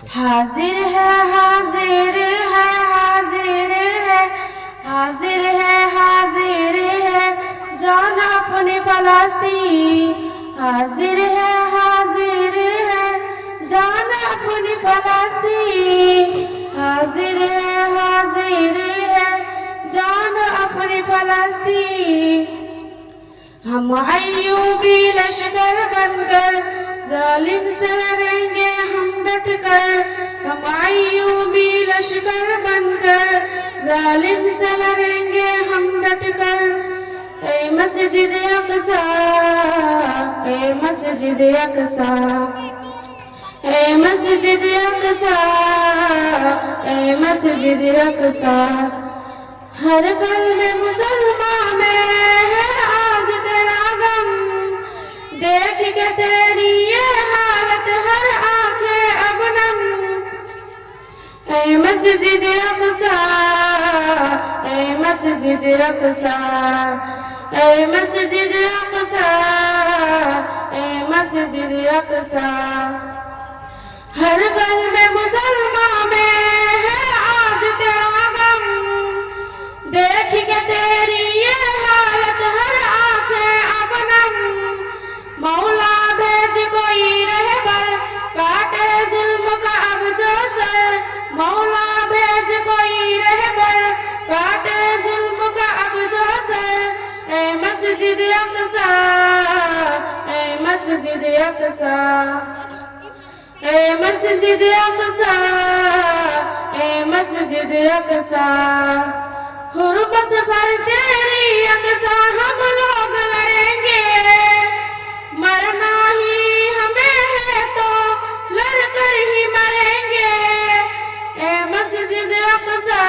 हाजिर है हाजिर है हाजिर है हाजिर है हाजिर है जान अपनी फलस्तीन। हाजिर है जान अपनी फलस्तीन। हाजिर है जान अपनी फलस्तीन। हम अय्यूबी लश्कर बनकर जालिम से लड़ेंगे हम डटकर। हम अय्यूबी लश्कर बनकर जालिम से लड़ेंगे हम डटकर। ए मस्जिद अक़सा, ए मस्जिद अक़सा, ए मस्जिद अक़सा, ए मस्जिद अक़सा। हर कल में मुसलमान में है आज तेरा गम। देख के तेरी ये हालत हर आंखें अब नम। ए मस्जिद अक़सा, ए मस्जिद अक़सा, ए मस्जिद अक़सा, ए मस्जिद अक़सा। हर कल में मुसलमान में है आज तेरा गम। देख के तेरी ये हालत हर आंखें अब नम। मौला भेज कोई रहबर काटे जुल्म का अब जो सर। मौला भेज कोई रहबर काटे जुल्म का अब जो सर। ए मस्जिद अक़सा, ए मस्जिद अक़सा, ए मस्जिद अक़सा, ए मस्जिद अक़सा। हुर्मत पर तेरी अक़सा हम लोग लड़ेंगे। मरना ही हमें है तो लड़कर ही मरेंगे। ए मस्जिद अक़सा,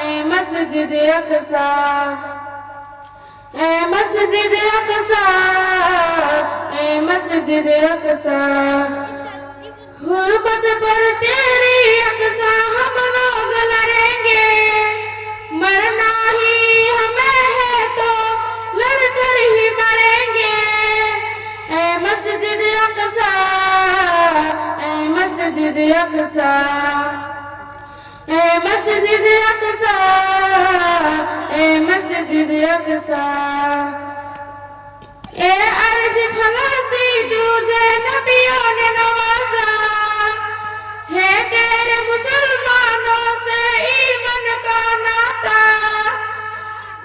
ए मस्जिद अक़सा, ए मस्जिद अक़सा, ए मस्जिद अक़सा। हुर्मत पर तेरी अक़सा हम लोग लड़ेंगे। मरना ही हमें है तो लड़कर ही मरेंगे। ए मस्जिद अक़सा, ए मस्जिद अक़सा, ए मस्जिद अक़सा, ए मस्जिद अक़सा। ए अर्ज़ फ़लस्तीन तुझे नबियों ने नवाज़ा है। तेरे मुसलमानों से ईमान का नाता।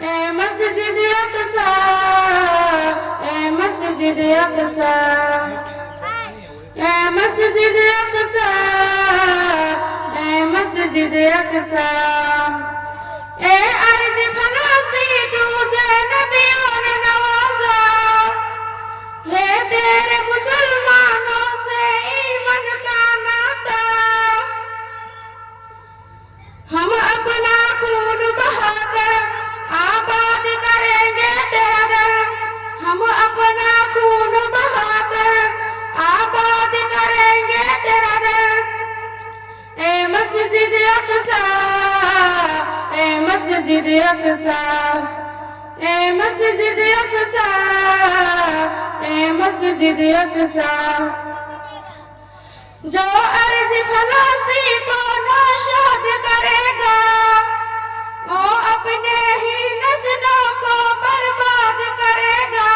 ए मस्जिद अक़सा, ए मस्जिद अक़सा, ए मस्जिद अक़सा, ए मस्जिद अक़सा। ए अर्ज़ फ़लस्तीन तुझे नबियों ने नवाज़ा है। तेरे मुसलमानों से ईमान का नाता। हम अपना खून बहाकर आबाद करेंगे तेरा दर। हम अपना खून बहाकर आबाद करेंगे तेरा दर। ए मस्जिद अक़सा, ए मस्जिद अक़सा, ए मस्जिद अक़सा, ए मस्जिद अक़सा। जो अर्ज़ फ़लस्तीन को नाशाद करेगा वो अपने ही नस्लों को बर्बाद करेगा।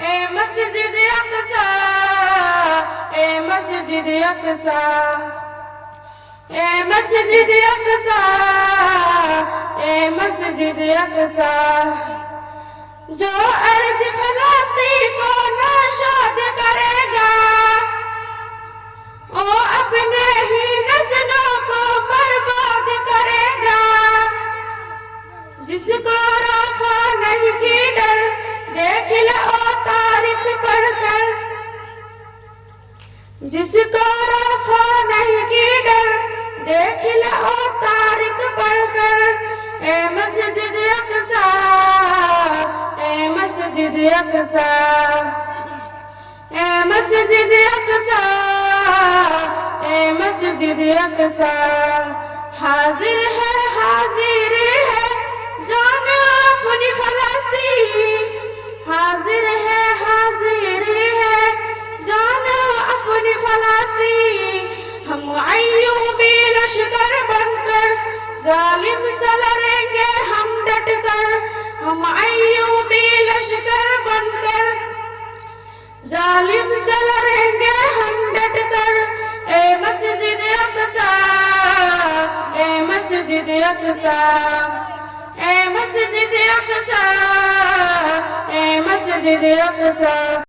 ए मस्जिद अक़सा, ए मस्जिद अक़सा, ए मस्जिद अक़सा, ए मस्जिद अक़सा। जो अर्ज़ फ़लस्तीन को नाशाद करेगा वो अपने ही नस्लों को बर्बाद करेगा। जिसको रफ़ा नहीं की डर देख लो तारीख पढ़कर। जिसको रफ़ा नहीं की डर देख लो तारीख पढ़कर। ए मस्जिद अक़सा, ए मस्जिद अक़सा, ए मस्जिद अक़सा, ए मस्जिद अक़सा। हाजिर है जान अपनी फलस्तीन। हाजिर है जान अपनी फलस्तीन। जालिम से लड़ेंगे हम डट कर, हम अय्यूबी लश्कर बनकर। जालिम से लड़ेंगे हम डट कर, ए मस्जिद अक़सा, ए मस्जिद अक़सा, ए मस्जिद अक़सा, ए मस्जिद अक़सा।